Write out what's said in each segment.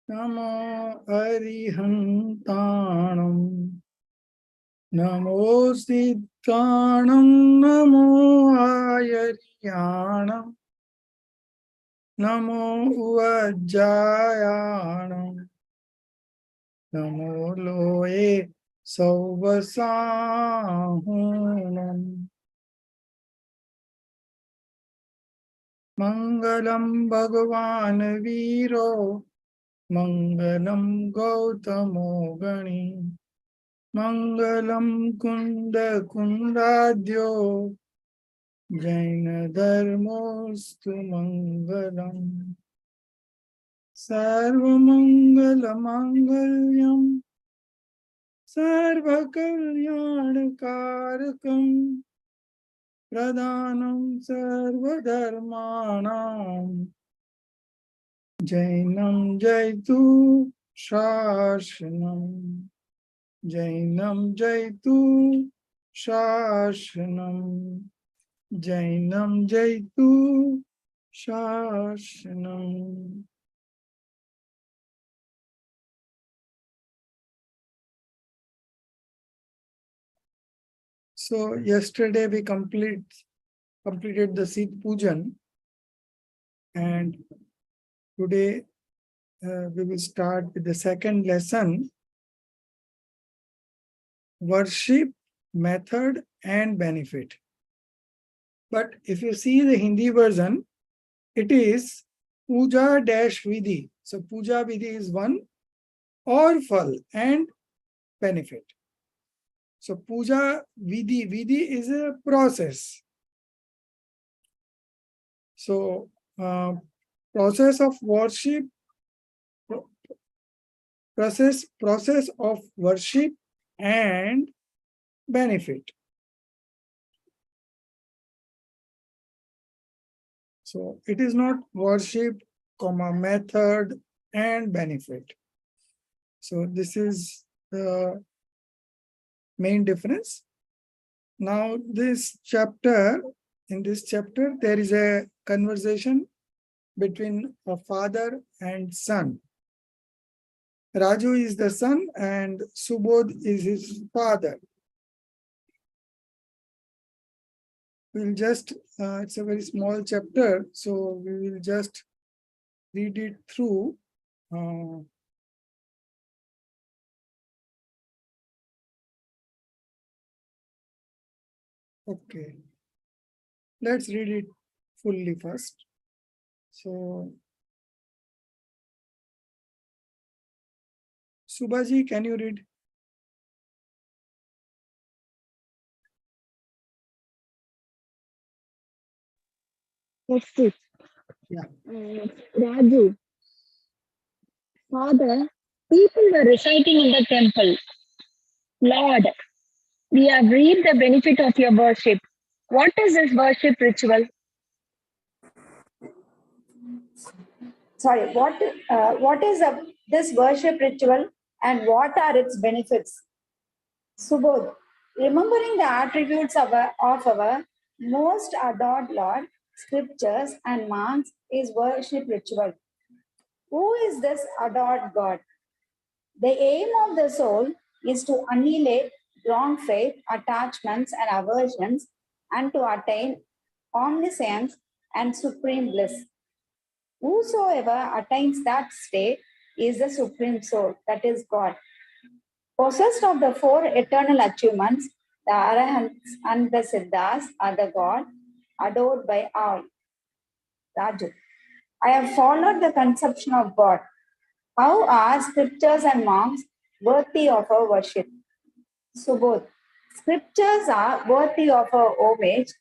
Namo Arihantanam, Namo Siddhanam, Namo Ayaryanam, Namo Vajjayanam, Namo Loe Sauvasahunam. Mangalam Bhagavan Viro, Mangalam Gautamo Gani, Mangalam Kunda Kundadyo, Jaina Dharmostu Mangalam. Sarva Mangala Mangalyam, Sarva Kalyana Karakam, Pradhanam Sarva Dharmanam, Jainam Jaitu Shashanam, Jainam Jaitu Shashanam, Jainam Jaitu Shashanam. So yesterday we completed the Seed Pujan, and today we will start with the second lesson, worship, method and benefit. But if you see the Hindi version, it is Puja dash Vidhi. So Puja Vidhi is one, or Phal and benefit. So Puja Vidhi is a process. So process of worship, process of worship and benefit. So it is not worship, method and benefit. So this is the main difference. Now in this chapter, there is a conversation between a father and son. Raju is the son and Subodh is his father. We'll just, it's a very small chapter, so we will just read it through. Okay, let's read it fully first. So, Subhaji, can you read? Next is Raju. Father, people were reciting in the temple. Lord, we have reaped the benefit of your worship. What is this worship ritual? Sorry, what is this worship ritual and what are its benefits? Subodh, remembering the attributes of our most adored Lord, scriptures and monks is worship ritual. Who is this adored God? The aim of the soul is to annihilate wrong faith, attachments, and aversions, and to attain omniscience and supreme bliss. Whosoever attains that state is the supreme soul, that is God. Possessed of the four eternal achievements, the Arahants and the Siddhas are the God adored by all. Raju, I have followed the conception of God. How are scriptures and monks worthy of our worship? Subodh, scriptures are worthy of our homage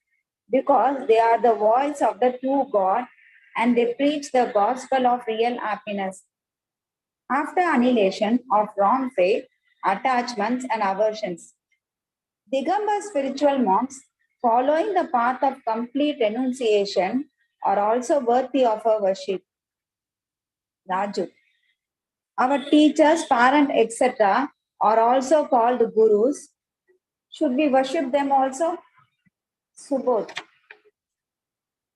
because they are the voice of the true God and they preach the gospel of real happiness. After annihilation of wrong faith, attachments, and aversions, Digambar spiritual monks following the path of complete renunciation are also worthy of our worship. Raju, our teachers, parents, etc. are also called gurus. Should we worship them also? Subodh.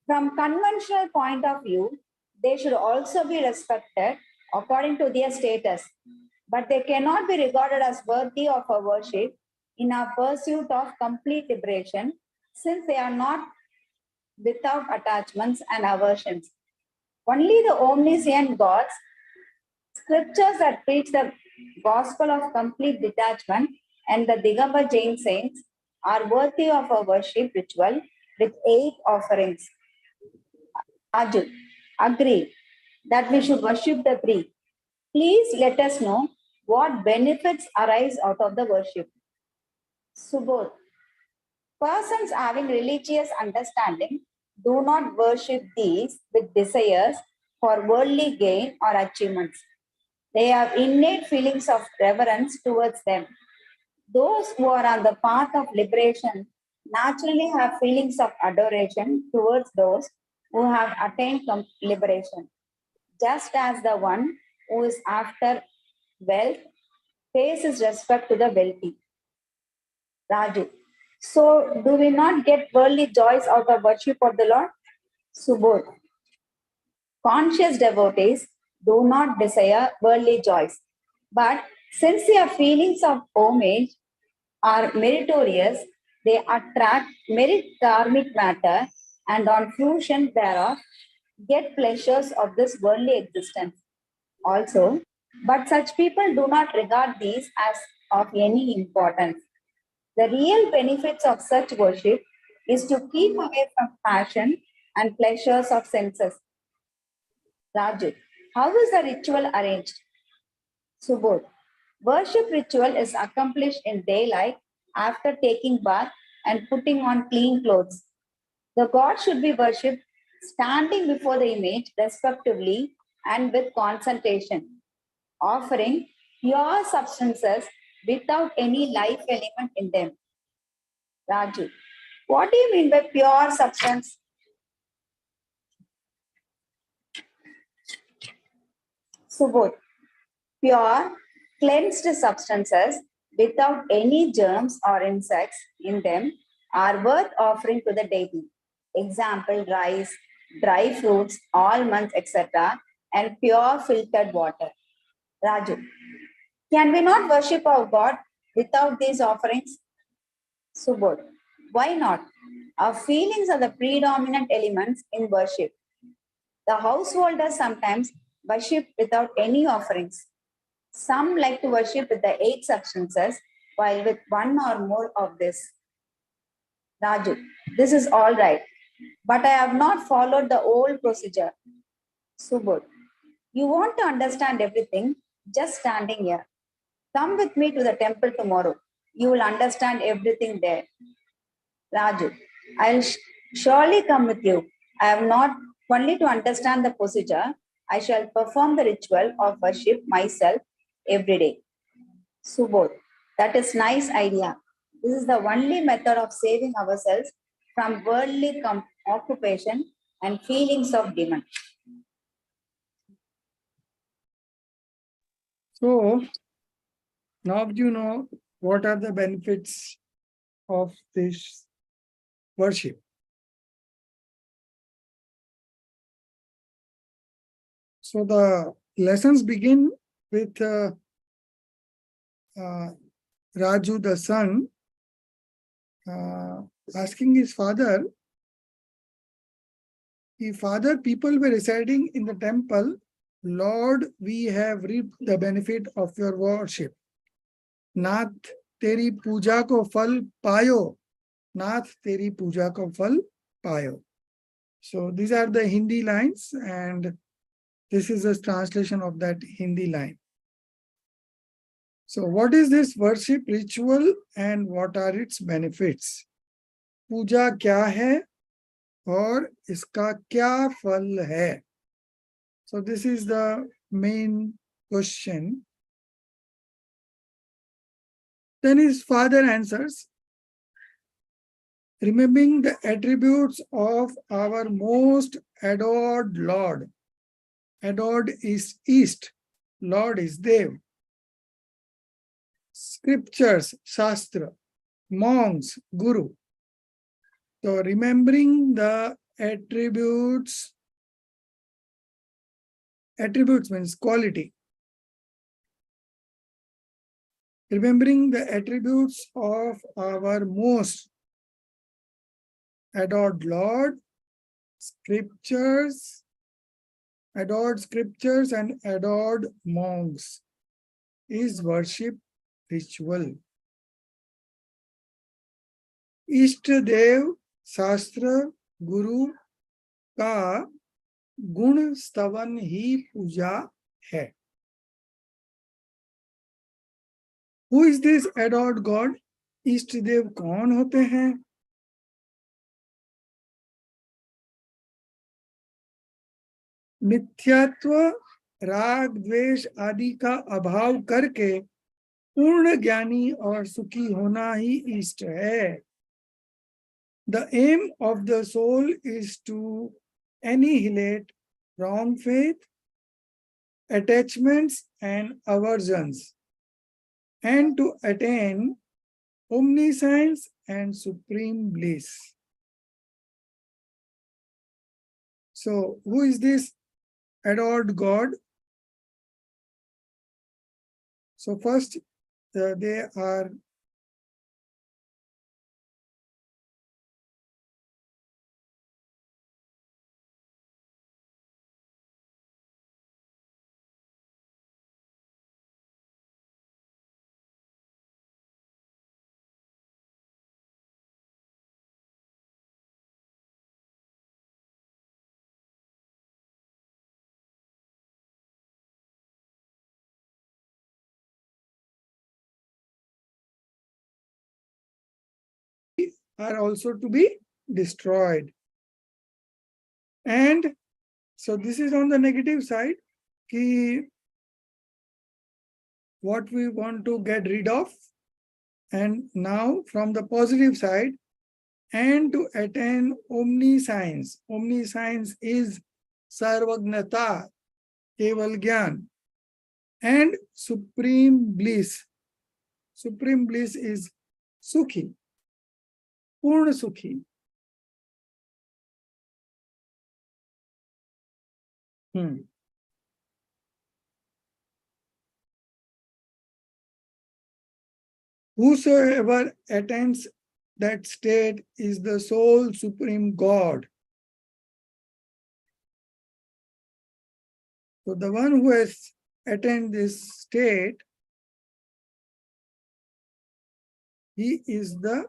From conventional point of view, they should also be respected according to their status, but they cannot be regarded as worthy of our worship in our pursuit of complete liberation, since they are not without attachments and aversions. Only the omniscient gods, scriptures that preach the gospel of complete detachment, and the Digambar Jain saints are worthy of a worship ritual with 8 offerings. Raju, agree that we should worship the 3. Please let us know what benefits arise out of the worship. Subodh, persons having religious understanding do not worship these with desires for worldly gain or achievements. They have innate feelings of reverence towards them. Those who are on the path of liberation naturally have feelings of adoration towards those who have attained liberation, just as the one who is after wealth pays his respect to the wealthy. Raju, so do we not get worldly joys out of worship of the Lord? Subodh, conscious devotees do not desire worldly joys, but since their feelings of homage are meritorious, they attract merit karmic matter and on fusion thereof get pleasures of this worldly existence also. But such people do not regard these as of any importance. The real benefits of such worship is to keep away from passion and pleasures of senses. Raju, how is the ritual arranged? Subodh, worship ritual is accomplished in daylight after taking bath and putting on clean clothes. The god should be worshipped standing before the image respectively and with concentration, offering pure substances without any life element in them. Raju, what do you mean by pure substance? Subodh, pure, cleansed substances without any germs or insects in them are worth offering to the deity. Example, rice, dry fruits, almonds, etc., and pure filtered water. Raju, can we not worship our God without these offerings? Subodh, why not? Our feelings are the predominant elements in worship. The householders sometimes worship without any offerings. Some like to worship with the 8 substances, while with 1 or more of this. Raju, this is all right, but I have not followed the old procedure. Subodh, you want to understand everything just standing here. Come with me to the temple tomorrow. You will understand everything there. Raju, I'll surely come with you. I have not only to understand the procedure, I shall perform the ritual of worship myself every day. Subodh, that is nice idea. This is the only method of saving ourselves from worldly occupation and feelings of demand. So now you know what are the benefits of this worship. So the lessons begin with Raju, the son, asking his father, if father, people were residing in the temple, Lord, we have reaped the benefit of your worship. नाथ तेरी पूजा को फल पायो, नाथ तेरी पूजा को फल पायो. So these are the Hindi lines, and this is a translation of that Hindi line. So what is this worship ritual and what are its benefits? पूजा क्या है और इसका क्या फल है? So this is the main question. Then his father answers, remembering the attributes of our most adored Lord. Adored is East, Lord is Dev. Scriptures, Shastra, monks, Guru. So remembering the attributes Attributes means quality. Remembering the attributes of our most adored Lord, scriptures, adored scriptures and adored monks is worship ritual. इष्ट देव शास्त्र गुरु का गुण स्तवन ही पूजा है. Who is this adored God? इष्ट देव कौन होते हैं? मिथ्यात्व, राग, द्वेष आदि का अभाव करके पूर्ण ज्ञानी और सुखी होना ही इष्ट है. The aim of the soul is to annihilate wrong faith, attachments and aversions, and to attain omniscience and supreme bliss. So, who is this adored God? So first, they are also to be destroyed. And so this is on the negative side, what we want to get rid of. And now from the positive side, and to attain omniscience. Omniscience is sarvagnata, keval gyan, and supreme bliss. Supreme bliss is sukhi, purna sukhi. Whosoever attains that state is the sole supreme God. So the one who has attained this state, he is the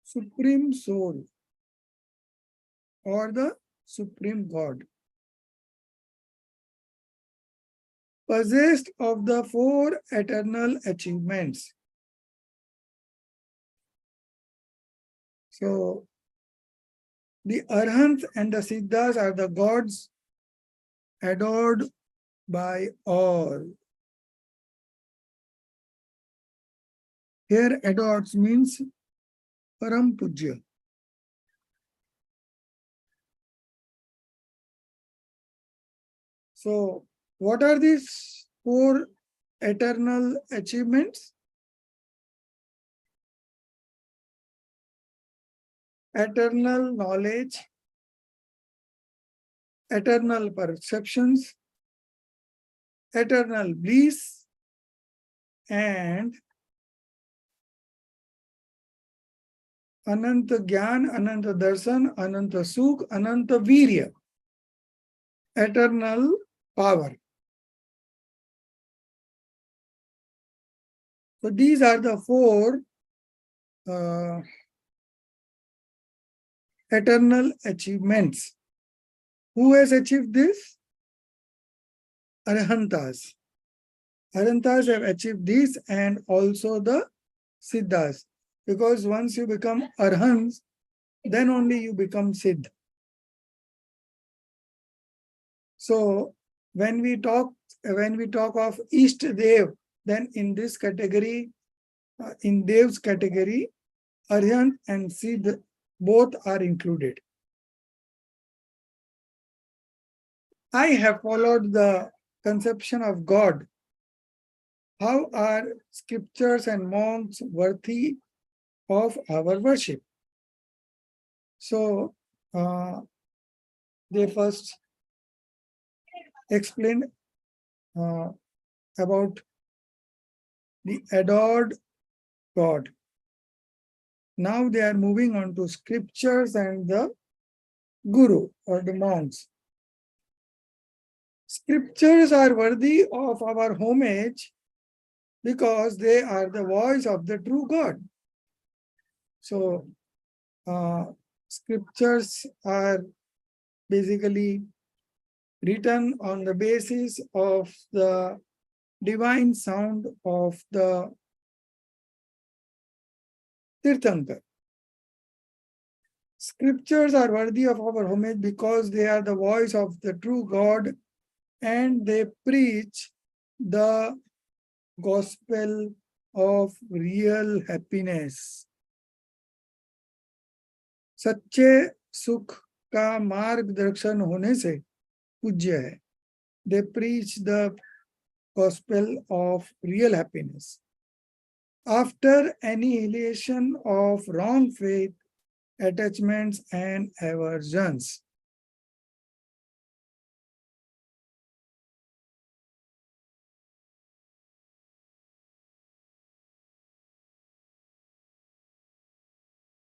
supreme soul or the supreme God, possessed of the four eternal achievements. So the Arhants and the Siddhas are the gods adored by all. Here adored means Param Pujya. So what are these four eternal achievements? Eternal knowledge, eternal perceptions, eternal bliss, and Ananta Gyan, Ananta Darshan, Ananta Sukh, Ananta Virya, eternal power. So these are the four eternal achievements. Who has achieved this? Arhantas. Arhantas have achieved this, and also the Siddhas. Because once you become Arhants, then only you become Siddh. So when we talk of Ishta Dev, then in this category, in Dev's category, Arhant and Siddh both are included. I have followed the conception of God. How are scriptures and monks worthy of our worship? So they first explained about the adored God. Now they are moving on to scriptures and the guru or the monks. Scriptures are worthy of our homage because they are the voice of the true God. So, scriptures are basically written on the basis of the divine sound of the Tirthankar. Scriptures are worthy of our homage because they are the voice of the true God and they preach the gospel of real happiness. सच्चे सुख का मार्गदर्शन होने से पूज्य है. They preach the gospel of real happiness. After annihilation of wrong faith, attachments and aversions.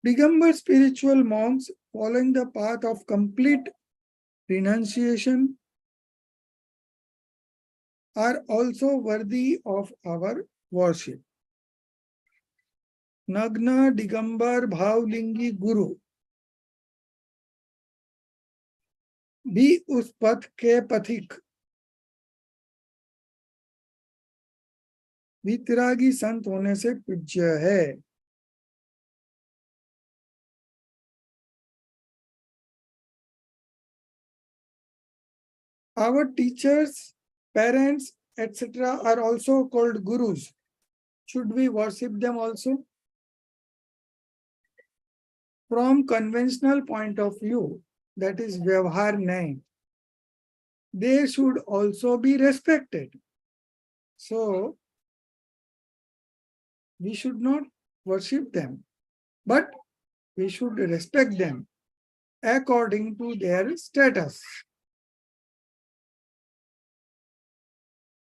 Digambar spiritual monks following the path of complete renunciation are also worthy of our worship. Nagna Digambar Bhavlingi Guru भी उस पथ के पथिक वितरागी संत होने से पूज्य है. Our teachers, parents, etc. are also called gurus. Should we worship them also? From conventional point of view, that is Vyavhar Nyay, they should also be respected. So, we should not worship them, but we should respect them according to their status.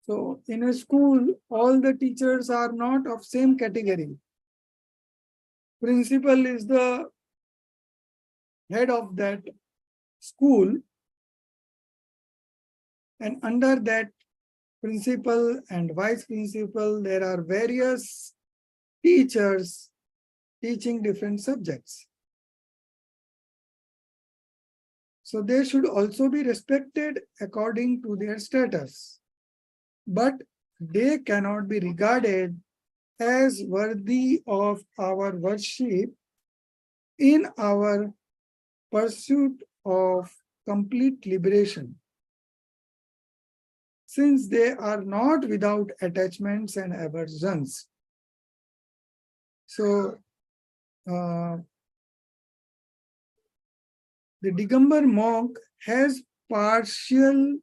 So, in a school, all the teachers are not of same category. Principal is the head of that school, and under that principal and vice principal, there are various teachers teaching different subjects. So they should also be respected according to their status, but they cannot be regarded as worthy of our worship in our pursuit of complete liberation, since they are not without attachments and aversions. So, the Digambar monk has partial,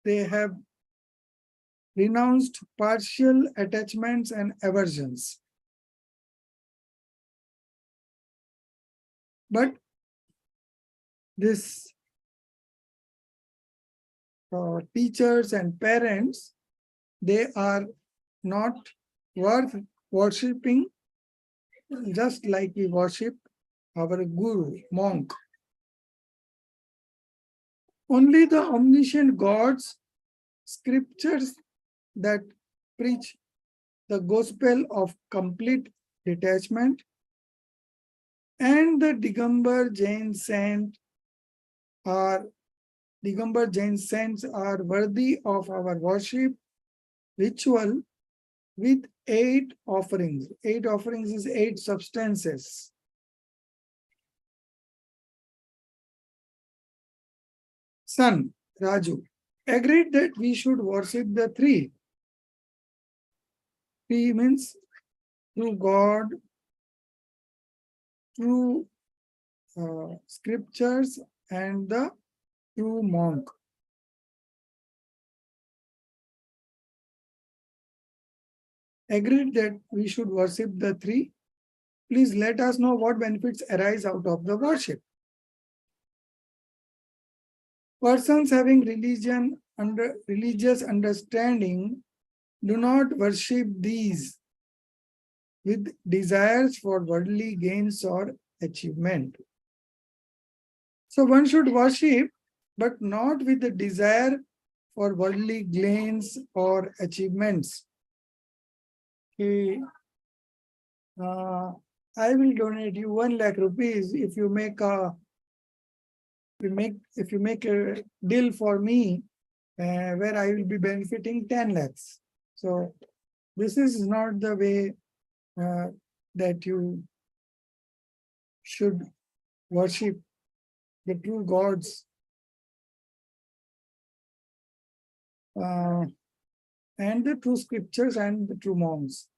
they have renounced partial attachments and aversions. But this teachers and parents, they are not worth worshipping, just like we worship our guru, monk. Only the omniscient God's scriptures that preach the gospel of complete detachment and the Digambar Jain saints are worthy of our worship ritual with 8 offerings. 8 offerings is 8 substances. Son, Raju, agreed that we should worship the 3. 3 means through God, through scriptures and the true monk. Agreed that we should worship the 3. Please let us know what benefits arise out of the worship. Persons having religious understanding do not worship these with desires for worldly gains or achievement. So one should worship, but not with the desire for worldly gains or achievements. Okay. I will donate you 1 lakh rupees if you make a deal for me where I will be benefiting 10 lakhs. So this is not the way that you should worship the true gods and the true scriptures and the true monks.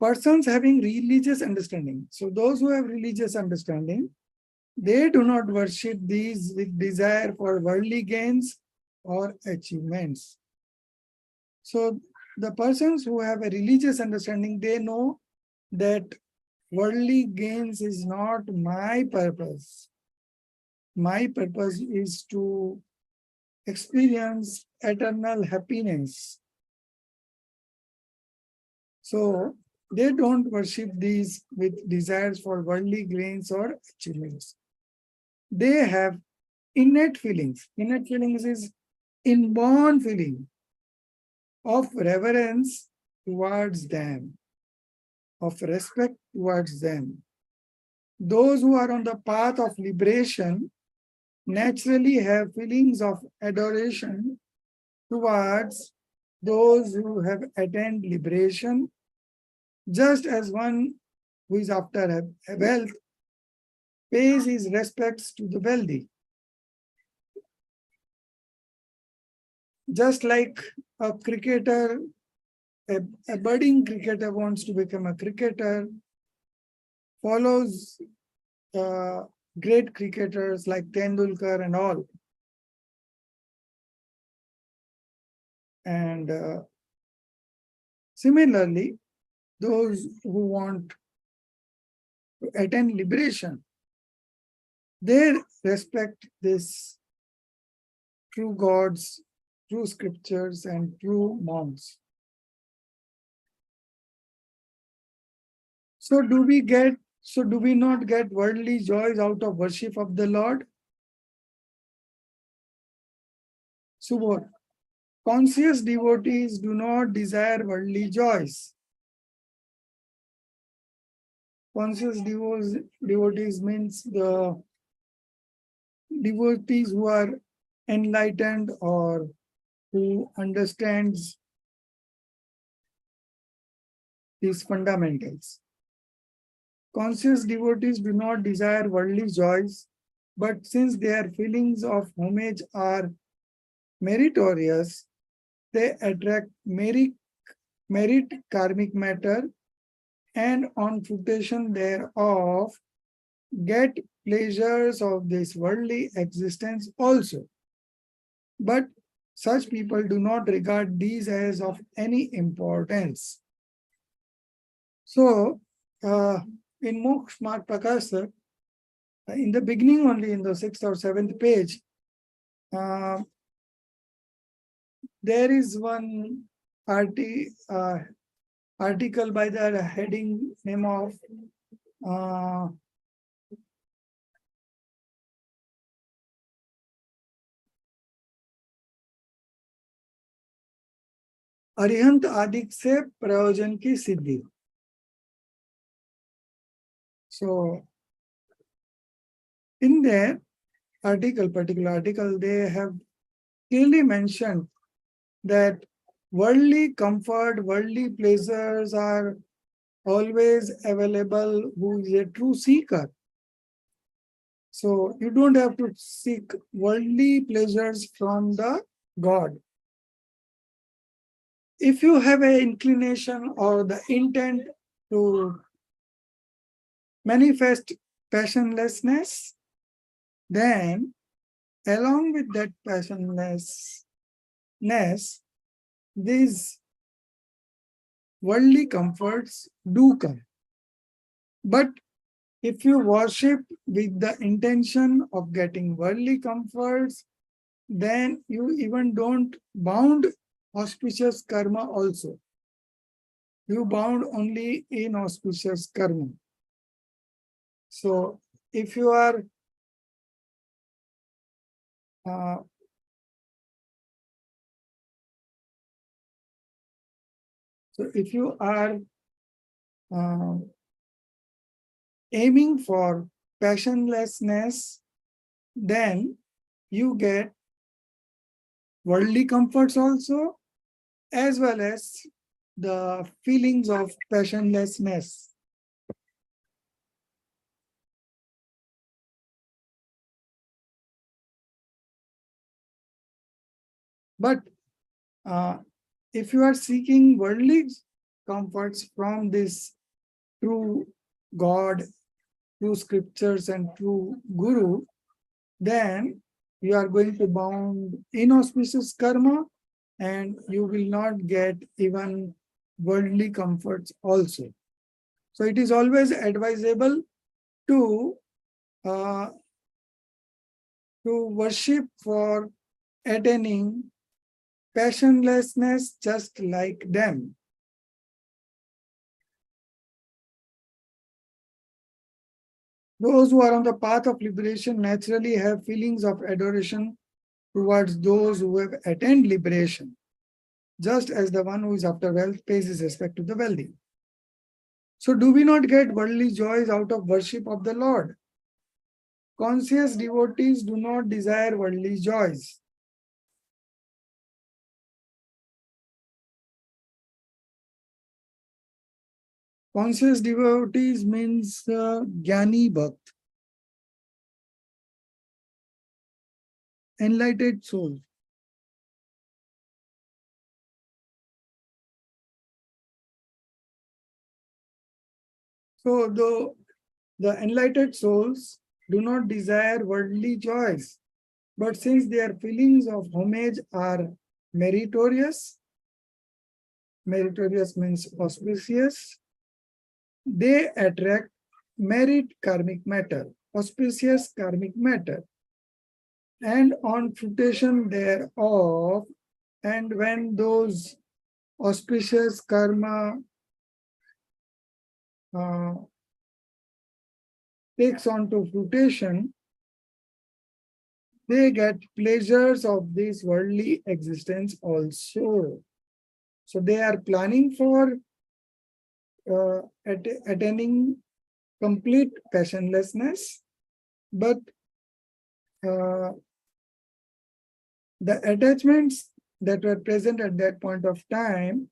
Persons having religious understanding. So those who have religious understanding, they do not worship these with desire for worldly gains or achievements. So the persons who have a religious understanding, they know that worldly gains is not my purpose. My purpose is to experience eternal happiness. So they don't worship these with desires for worldly gains or achievements. They have innate feelings. Innate feelings is inborn feeling of reverence towards them, of respect towards them. Those who are on the path of liberation naturally have feelings of adoration towards those who have attained liberation, just as one who is after wealth pays his respects to the wealthy. Just like a cricketer, a budding cricketer wants to become a cricketer, follows great cricketers like Tendulkar and all. And similarly, those who want to attain liberation, they respect this true gods, true scriptures, and true monks. So do we not get worldly joys out of worship of the Lord? Subodh, conscious devotees do not desire worldly joys. Conscious devotees means the devotees who are enlightened or who understands these fundamentals. Conscious devotees do not desire worldly joys, but since their feelings of homage are meritorious, they attract merit karmic matter, and on fruition thereof get pleasures of this worldly existence also. But such people do not regard these as of any importance. So, in Moksha Marg Prakasha, in the beginning only, in the 6th or 7th page, there is one article by the heading name of Arihant आदिक से प्रयोजन की सिद्धि. So in their particular article, they have clearly mentioned that worldly comfort, worldly pleasures are always available who is a true seeker. So you don't have to seek worldly pleasures from the God. If you have an inclination or the intent to manifest passionlessness, then along with that passionlessness, these worldly comforts do come. But If you worship with the intention of getting worldly comforts, then you even don't bound auspicious karma also. You bound only inauspicious karma. So if you are uh, uh, aiming for passionlessness, then you get worldly comforts also, as well as the feelings of passionlessness. But if you are seeking worldly comforts from this true God, true scriptures, and true Guru, then you are going to bound inauspicious karma, and you will not get even worldly comforts also. So it is always advisable to uh, worship for attaining passionlessness just like them. Those who are on the path of liberation naturally have feelings of adoration towards those who have attained liberation, just as the one who is after wealth pays his respect to the wealthy. So do we not get worldly joys out of worship of the Lord? Conscious devotees do not desire worldly joys. Conscious devotees means Jnani Bhakt, enlightened soul. So the enlightened souls do not desire worldly joys, but since their feelings of homage are meritorious, meritorious means auspicious, they attract merit karmic matter, auspicious karmic matter, and on fruition thereof, and when those auspicious karma uh, takes on to fruition, they get pleasures of this worldly existence also. So they are planning for attaining complete passionlessness, but uh, the attachments that were present at that point of time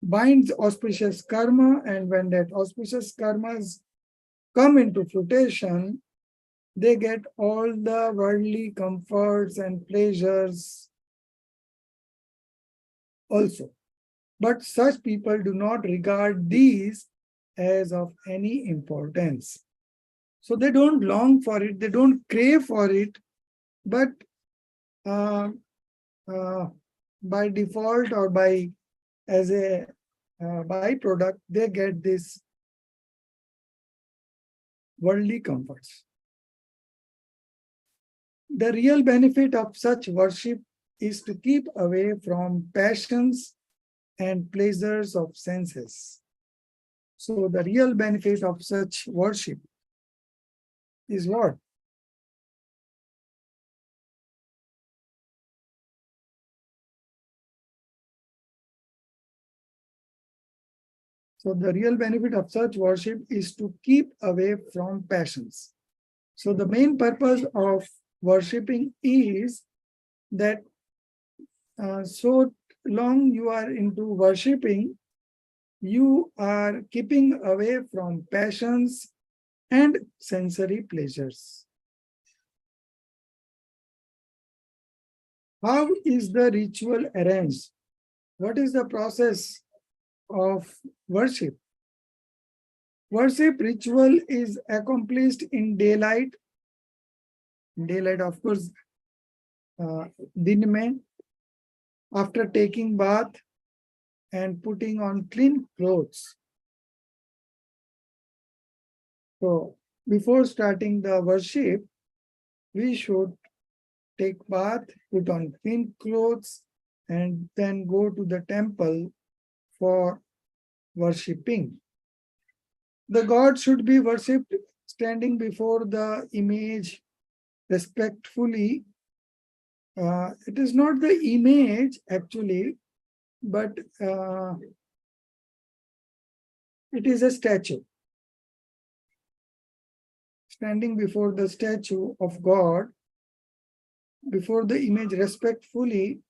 binds auspicious karma, and when that auspicious karmas come into fruition, they get all the worldly comforts and pleasures also. But such people do not regard these as of any importance. So they don't long for it, they don't crave for it, but uh, uh, by default or by as a byproduct, they get this worldly comforts. The real benefit of such worship is to keep away from passions and pleasures of senses. So the real benefit of such worship is what? So the real benefit of such worship is to keep away from passions. So the main purpose of worshipping is that so long you are into worshipping, you are keeping away from passions and sensory pleasures. How is the ritual arranged? What is the process of worship? Worship ritual is accomplished in daylight. Daylight, of course, din mein, after taking bath and putting on clean clothes. So before starting the worship, we should take bath, put on clean clothes, and then go to the temple for worshipping. The god should be worshipped standing before the image respectfully. It is not the image actually, but it is a statue. Standing before the statue of God, before the image respectfully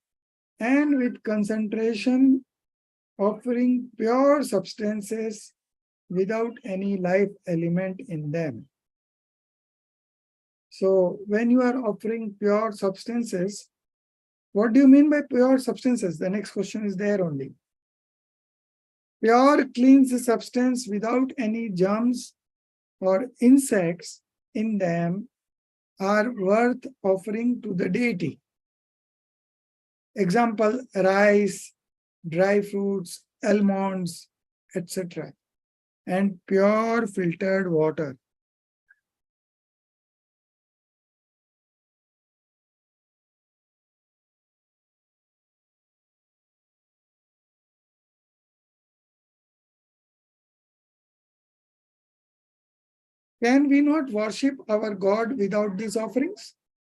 and with concentration, offering pure substances without any life element in them. So when you are offering pure substances, what do you mean by pure substances? The next question is there only. Pure clean substance without any germs or insects in them are worth offering to the deity. Example, rice, dry fruits, almonds, etc. And pure filtered water. Can we not worship our God without these offerings?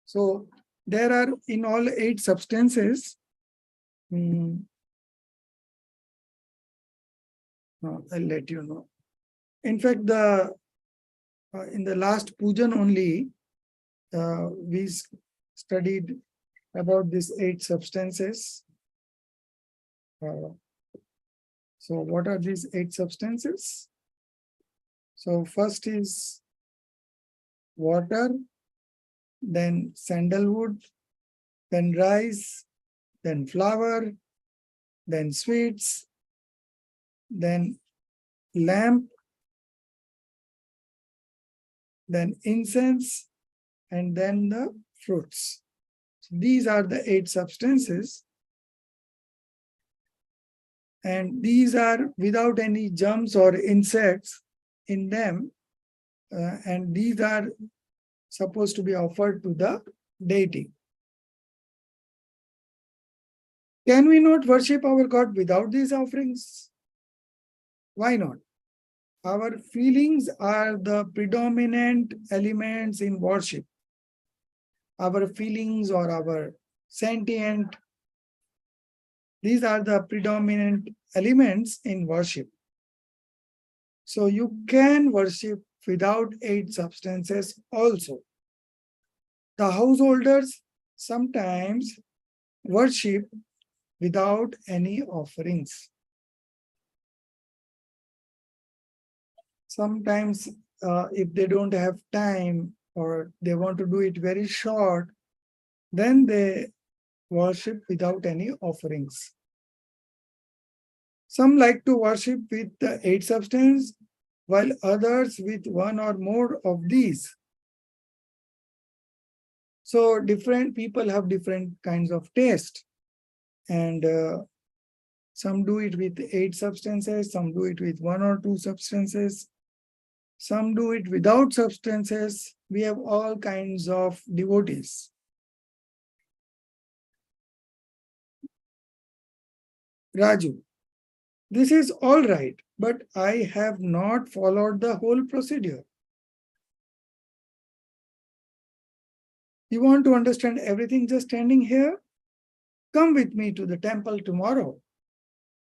So there are in all 8 substances. I'll let you know. In fact, in the last pujan only, we studied about these 8 substances. So what are these 8 substances? So first is water, then sandalwood, then rice, then flour, then sweets, then lamp, then incense, and then the fruits. So these are the 8 substances. And these are without any germs or insects in them. And these are supposed to be offered to the deity. Can we not worship our God without these offerings? Why not? Our feelings are the predominant elements in worship. Our feelings or our sentient, these are the predominant elements in worship. So you can worship without 8 substances also. The householders sometimes worship without any offerings. Sometimes if they don't have time or they want to do it very short, then they worship without any offerings. Some like to worship with the 8 substances, while others with 1 or more of these. So different people have different kinds of taste. And some do it with 8 substances, some do it with 1 or 2 substances, some do it without substances. We have all kinds of devotees. Raju, this is all right, but I have not followed the whole procedure. You want to understand everything just standing here? Come with me to the temple tomorrow.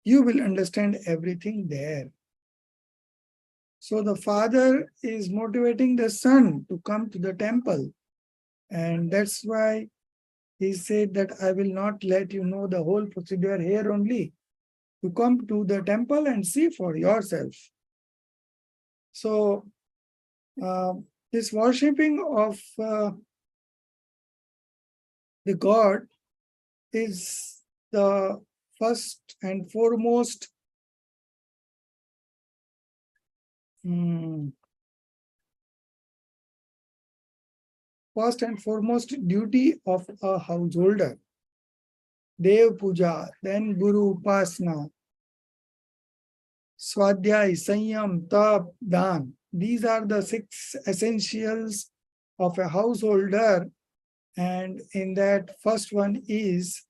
You will understand everything there. So the father is motivating the son to come to the temple. And that's why he said that I will not let you know the whole procedure here only. To come to the temple and see for yourself. So this worshipping of the God is the first and foremost duty of a householder. Dev Puja, then Guru Upasana, Swadhyay, Sanyam, Tap, Dan. these are the 6 essentials of a householder. And in that, first one is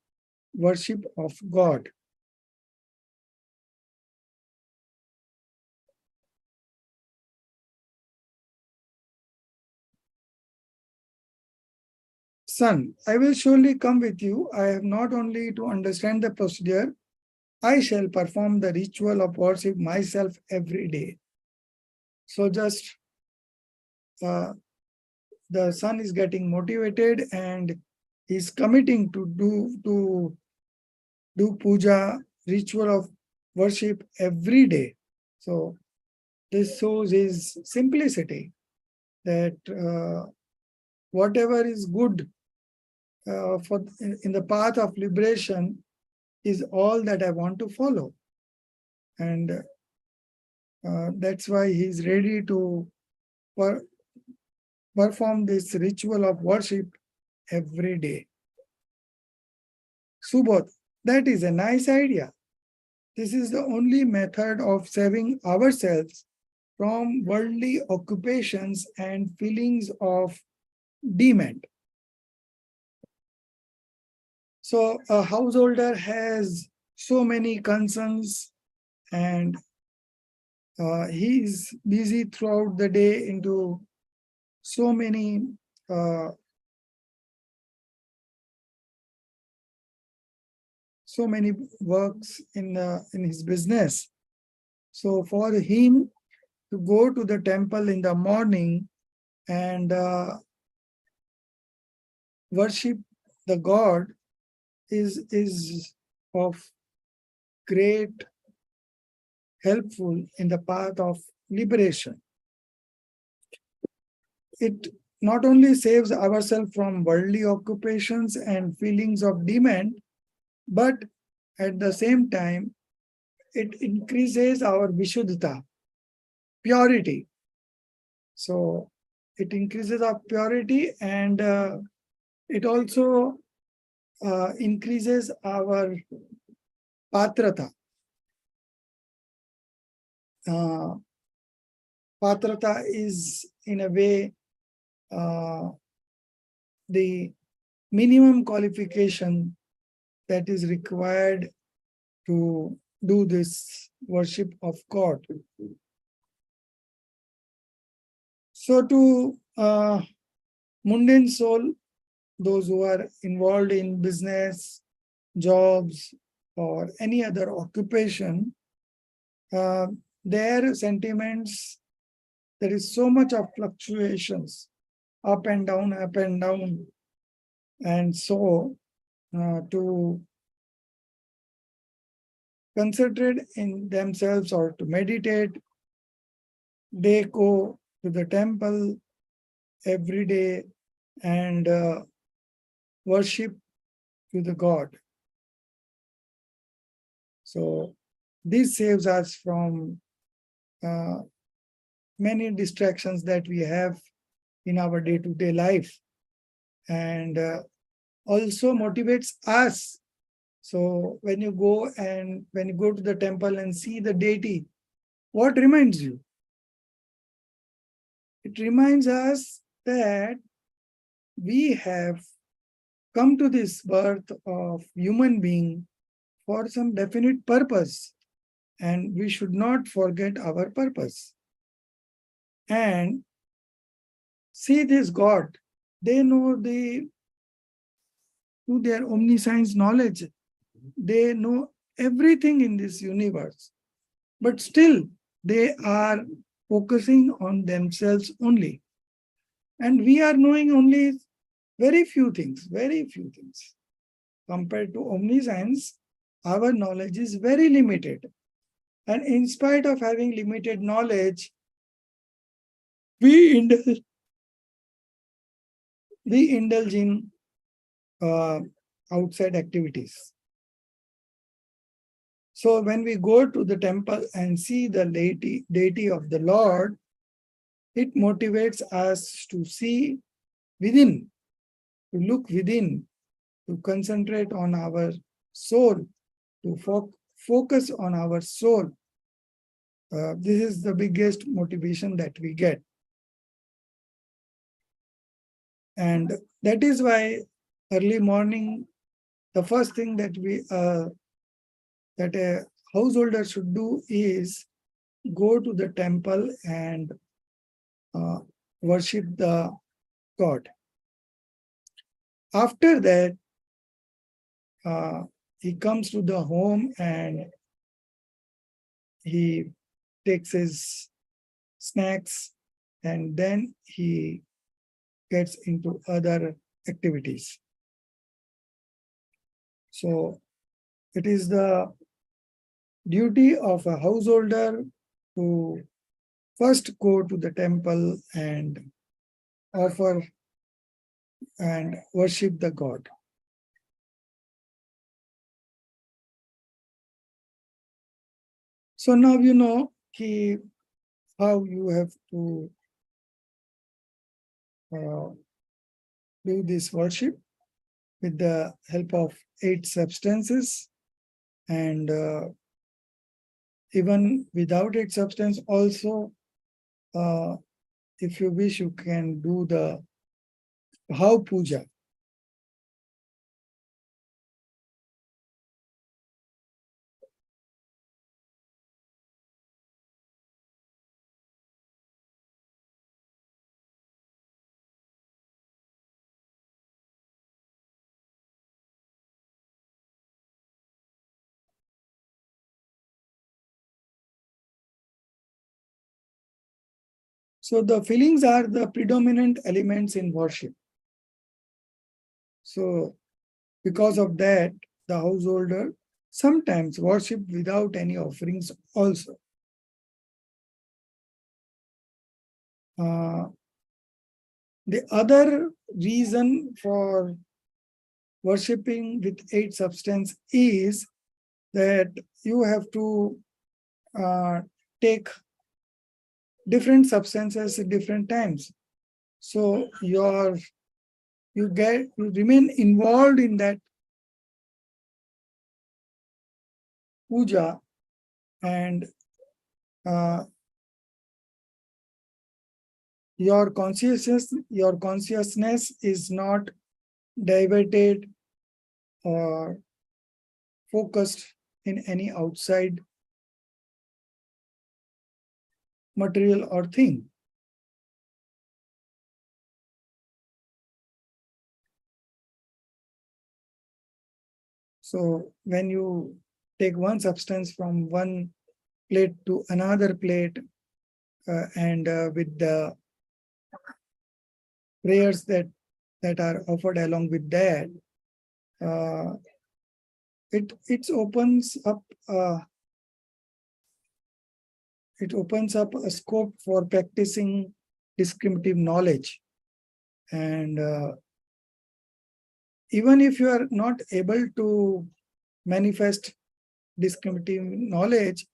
worship of God. Son, I will surely come with you. I have not only to understand the procedure, I shall perform the ritual of worship myself every day. So just the son is getting motivated and he's committing to do puja, ritual of worship every day. So this shows his simplicity, that whatever is good for in the path of liberation is all that I want to follow. And that's why he's ready to perform this ritual of worship every day. Subodh, that is a nice idea. This is the only method of saving ourselves from worldly occupations and feelings of demand. So a householder has so many concerns, and he is busy throughout the day into so many works in his business. So for him to go to the temple in the morning and worship the God is of great helpful in the path of liberation. It not only saves ourselves from worldly occupations and feelings of demand, but at the same time, it increases our vishuddhata, purity. So it increases our purity, and it also increases our patrata. Patrata is in a way the minimum qualification that is required to do this worship of God. So to mundane soul, those who are involved in business, jobs, or any other occupation, their sentiments, there is so much of fluctuations, up and down, up and down. And so to concentrate in themselves or to meditate, they go to the temple every day and worship to the God. So this saves us from many distractions that we have in our day-to-day life, and also motivates us. So when you go to the temple and see the deity, what reminds you? It reminds us that we have come to this birth of human being for some definite purpose, and we should not forget our purpose. And see this God, they know through their omniscience knowledge, they know everything in this universe, but still they are focusing on themselves only. And we are knowing only very few things. Compared to omniscience, our knowledge is very limited. And in spite of having limited knowledge, we indulge in outside activities. So when we go to the temple and see the deity of the Lord, it motivates us to see within, to look within, to concentrate on our soul, to focus on our soul. This is the biggest motivation that we get. And that is why early morning, the first thing that that a householder should do is go to the temple and worship the god. After that, he comes to the home and he takes his snacks, and then he gets into other activities. So it is the duty of a householder to first go to the temple and offer and worship the god. So now you know how you have to do this worship with the help of 8 substances, and even without 8 substance also, if you wish, you can do the how puja. So the feelings are the predominant elements in worship. So because of that, the householder sometimes worship without any offerings also. The other reason for worshipping with 8 substance is that you have to take different substances at different times. So you remain involved in that puja, and your consciousness is not diverted or focused in any outside material or thing. So when you take one substance from one plate to another plate, and with the prayers that are offered along with that, it opens up a scope for practicing discriminative knowledge. And even if you are not able to manifest discriminative knowledge,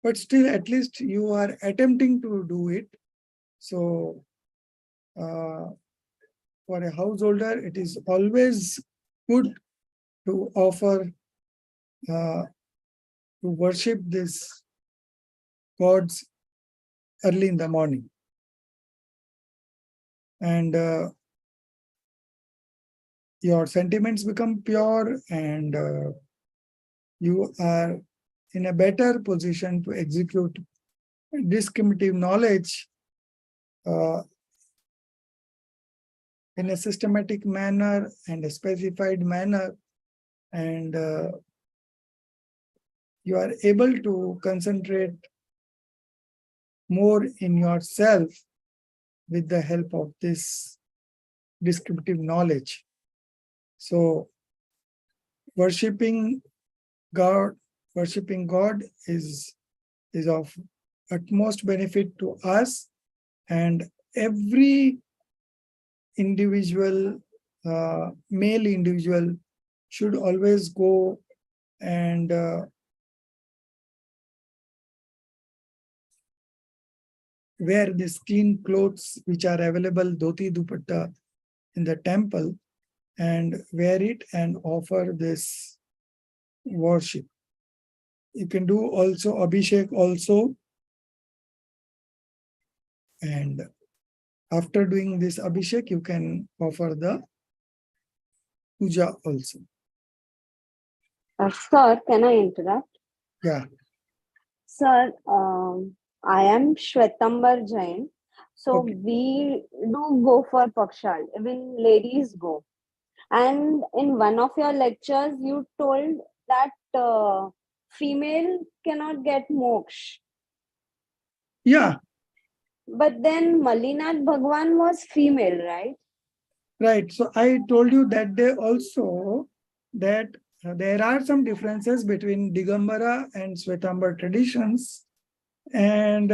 but still at least you are attempting to do it. So for a householder, it is always good to offer, to worship these gods early in the morning. And your sentiments become pure, and you are in a better position to execute discriminative knowledge in a systematic manner and a specified manner, and you are able to concentrate more in yourself with the help of this descriptive knowledge. So worshipping God is of utmost benefit to us, and every individual, male individual, should always go and wear these clean clothes which are available, dhoti dupatta, in the temple, and wear it and offer this worship. You can do also Abhishek also And after doing this Abhishek, you can offer the puja also. Sir, can I interrupt? Yeah. Sir, I am Shwetambar Jain. So Okay. we do go for Pakshal, even ladies go. And in one of your lectures, you told that female cannot get moksha. Yeah, But then Malinath Bhagwan was female, right? right. So I told you that day also that there are some differences between Digambara and Swetambar traditions, and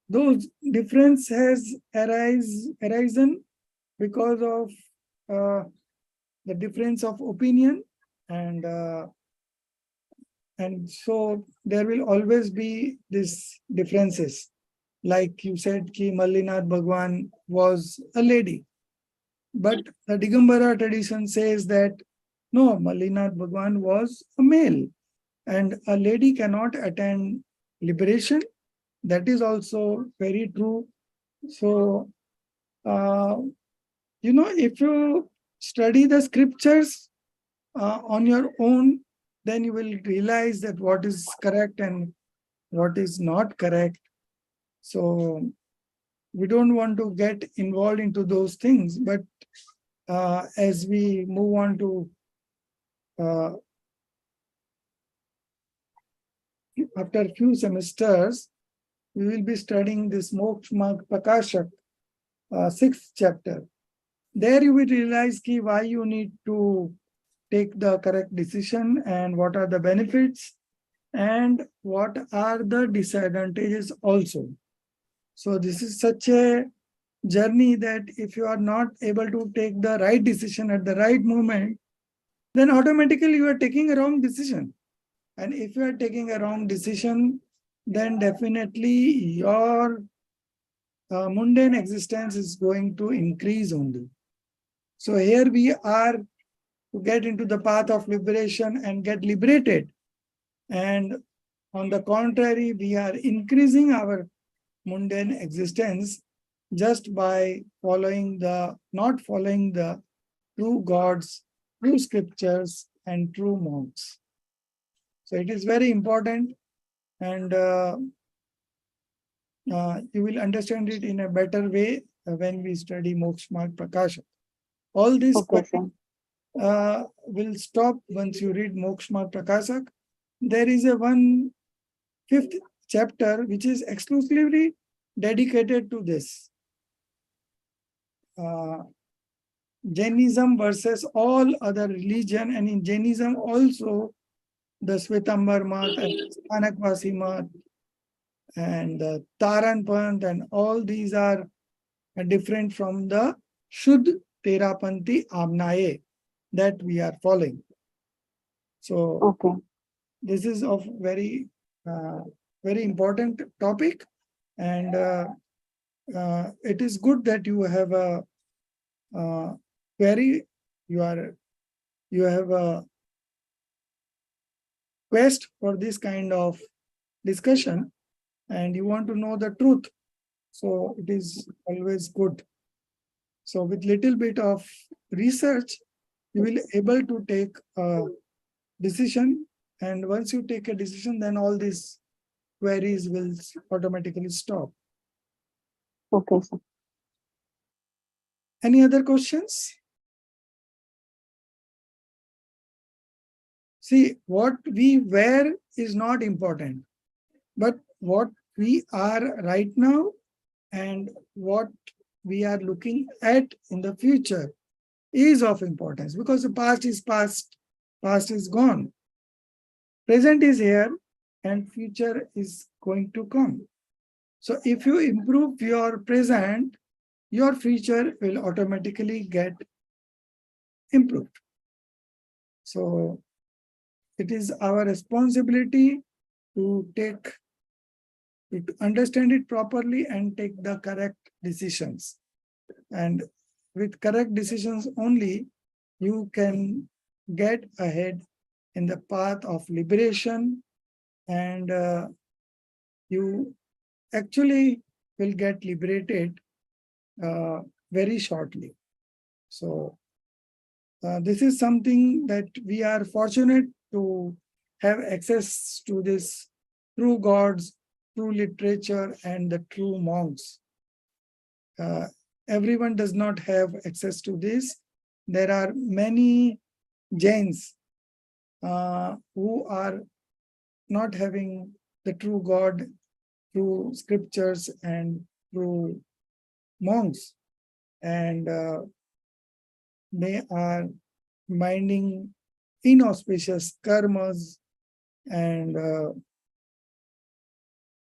those difference has arisen because of the difference of opinion, and so there will always be these differences. Like you said, Ki Mallinath Bhagwan was a lady, but the Digambara tradition says that no, Mallinath Bhagwan was a male, and a lady cannot attain liberation. That is also very true. So, if you study the scriptures on your own, then you will realize that what is correct and what is not correct. So we don't want to get involved into those things, but as we move on to after a few semesters, we will be studying this Moksha Marg Prakashak, 6th chapter. There you will realize why you need to take the correct decision and what are the benefits and what are the disadvantages also. So this is such a journey that if you are not able to take the right decision at the right moment, then automatically you are taking a wrong decision. And if you are taking a wrong decision, then definitely your mundane existence is going to increase only. So here we are to get into the path of liberation and get liberated. And on the contrary, we are increasing our mundane existence just by not following the true gods, true scriptures, and true monks. So it is very important, and you will understand it in a better way when we study Moksha Marg Prakasha. All these Okay, sir. will stop once you read Moksha Marg Prakashak. There is a 1/5 chapter which is exclusively dedicated to this. Jainism versus all other religion, and in Jainism also the Svetambar Math and Stanakvasi Math and the Taran Panth and all these are different from the Shuddh Terapanthi Amnaye that we are following. So Okay. this is of very important topic, and it is good that you have a query. You have a quest for this kind of discussion, and you want to know the truth. So it is always good. So with little bit of research, you will able to take a decision, and once you take a decision, then all these queries will automatically stop. Okay, sir. Any other questions? See, what we wear is not important, but what we are right now and what we are looking at in the future is of importance, because the past is past, past is gone. Present is here and future is going to come. So if you improve your present, your future will automatically get improved. So it is our responsibility to understand it properly and take the correct decisions. And with correct decisions only, you can get ahead in the path of liberation, and you actually will get liberated very shortly. So this is something that we are fortunate to have access to this true gods, true literature, and the true monks. Everyone does not have access to this. There are many Jains who are not having the true God, through scriptures and through monks, and they are minding inauspicious karmas, and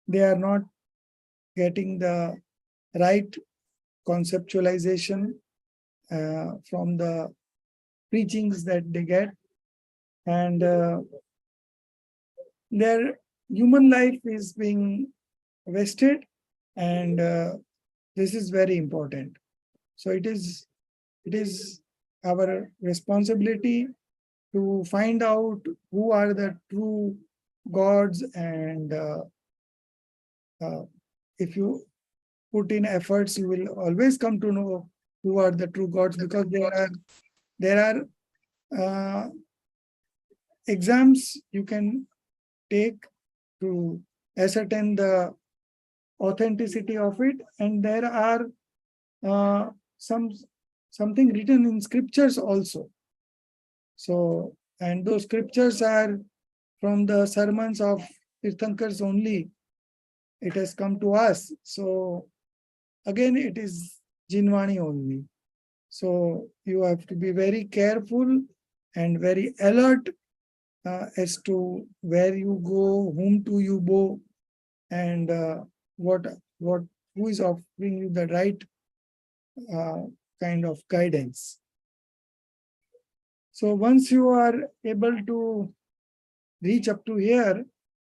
they are not getting the right conceptualization from the preachings that they get, and their human life is being wasted, and this is very important. So it is our responsibility to find out who are the true gods, and if you put in efforts, you will always come to know who are the true gods, because there are exams you can take to ascertain the authenticity of it, and there are something written in scriptures also. So, and those scriptures are from the sermons of Tirthankars only. It has come to us. So again, it is Jinvani only. So you have to be very careful and very alert as to where you go, whom to you bow, and who is offering you the right kind of guidance. So once you are able to reach up to here,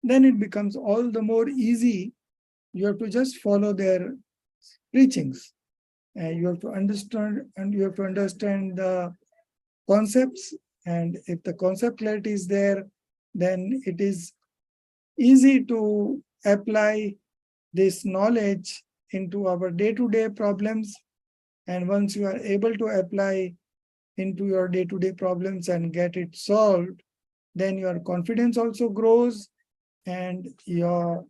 then it becomes all the more easy. You have to just follow their preachings. You have to understand, and you have to understand the concepts. And if the concept clarity is there, then it is easy to apply this knowledge into our day-to-day problems. And once you are able to apply into your day-to-day problems and get it solved, then your confidence also grows, and you are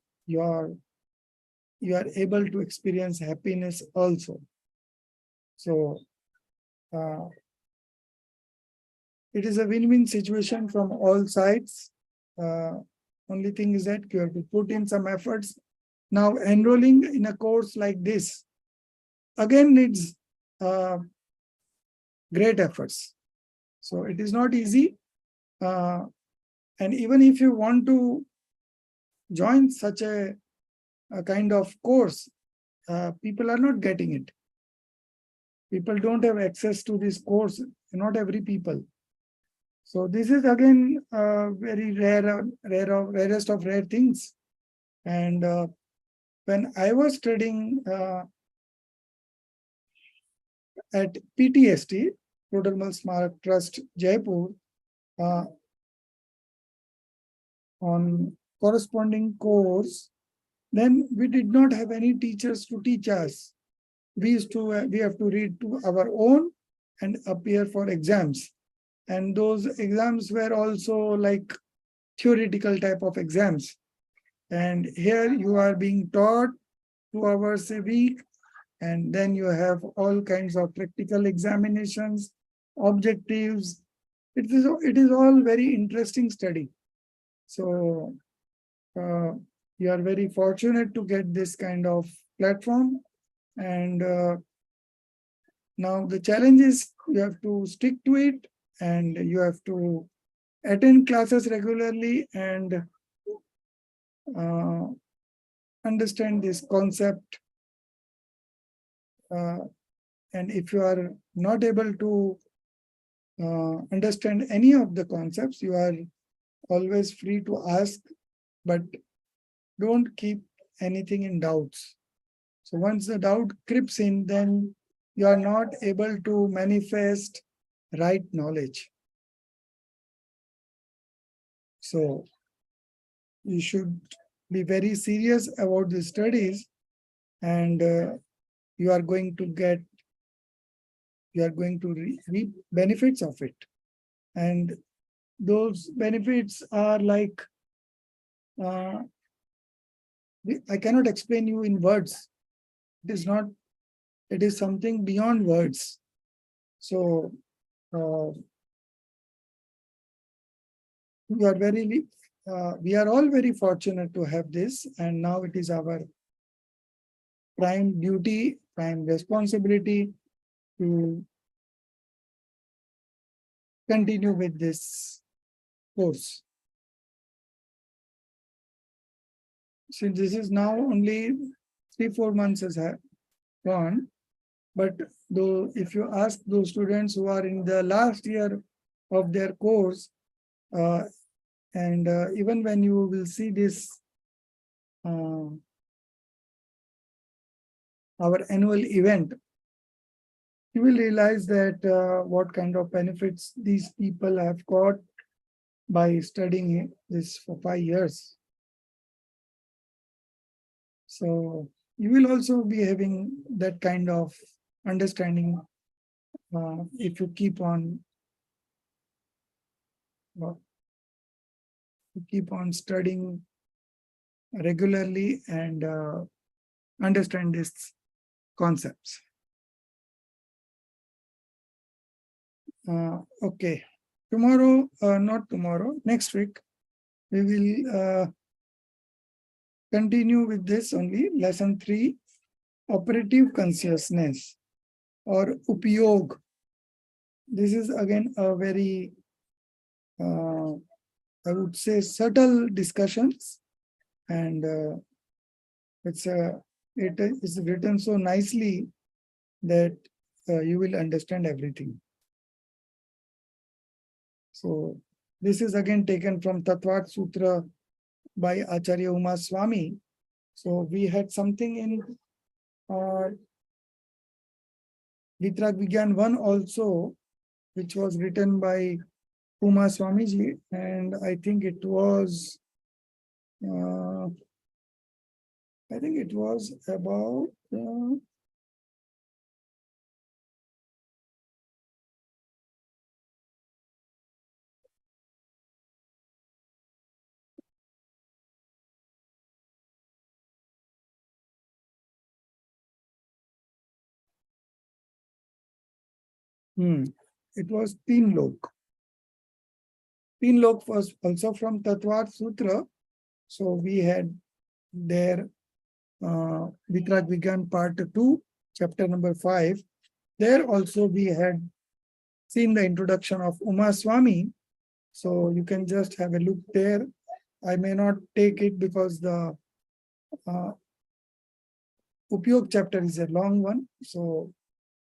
able to experience happiness also. So it is a win-win situation from all sides. Only thing is that you have to put in some efforts. Now, enrolling in a course like this again needs great efforts. So it is not easy. And even if you want to join such a kind of course, people are not getting it. People don't have access to this course, not every people. So this is again very rarest of rare things. And when I was studying at PTST, Prodharmal Smarak Trust, Jaipur, on corresponding course, then we did not have any teachers to teach us. We have to read to our own and appear for exams. And those exams were also like theoretical type of exams. And here you are being taught 2 hours a week, and then you have all kinds of practical examinations, objectives. It is all very interesting study. So you are very fortunate to get this kind of platform. And now the challenge is you have to stick to it, and you have to attend classes regularly and understand this concept. And if you are not able to understand any of the concepts, you are always free to ask, but don't keep anything in doubts. So once the doubt creeps in, then you are not able to manifest right knowledge. So you should be very serious about the studies, and you are going to reap benefits of it. And those benefits are like, I cannot explain you in words. It is something beyond words. So we are all very fortunate to have this, and now it is our prime duty, prime responsibility to continue with this course. Since this is now only 3-4 months has gone, but though if you ask those students who are in the last year of their course, and even when you will see this our annual event, you will realize that what kind of benefits these people have got by studying this for 5 years. So you will also be having that kind of understanding if you keep on studying regularly and understand these concepts. Okay, tomorrow, not tomorrow, next week, we will continue with this only, lesson 3, operative consciousness or upyog. This is again a very, I would say, subtle discussions, and it is written so nicely that you will understand everything. So this is again taken from Tattvat Sutra by Acharya Uma Swami. So we had something in Vitrag Vigyan 1 also, which was written by Uma Swamiji, and I think it was about it was Teen Lok. Teen Lok was also from Tattvat Sutra. So we had there Vitrag Vigyan part 2, chapter number 5. There also we had seen the introduction of Uma Swami. So you can just have a look there. I may not take it because the Upyog chapter is a long one. So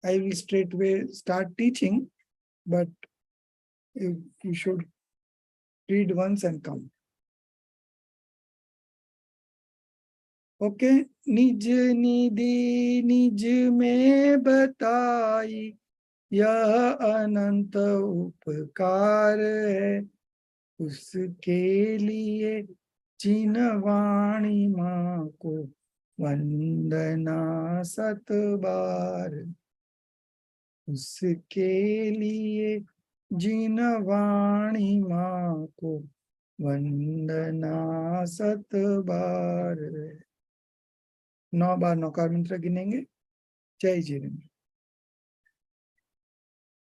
I will straightway start teaching, but you should read once and come. Okay. निज निधि निज में बताई, यह अनंत उपकार है, उसके लिए जिन वाणी माँ को वंदना 7 बार, उसके लिए जिन वाणी माँ को वंदना 7 बार। 9 बार नौकार मंत्र गिनेंगे। जय जिनेन्द्र।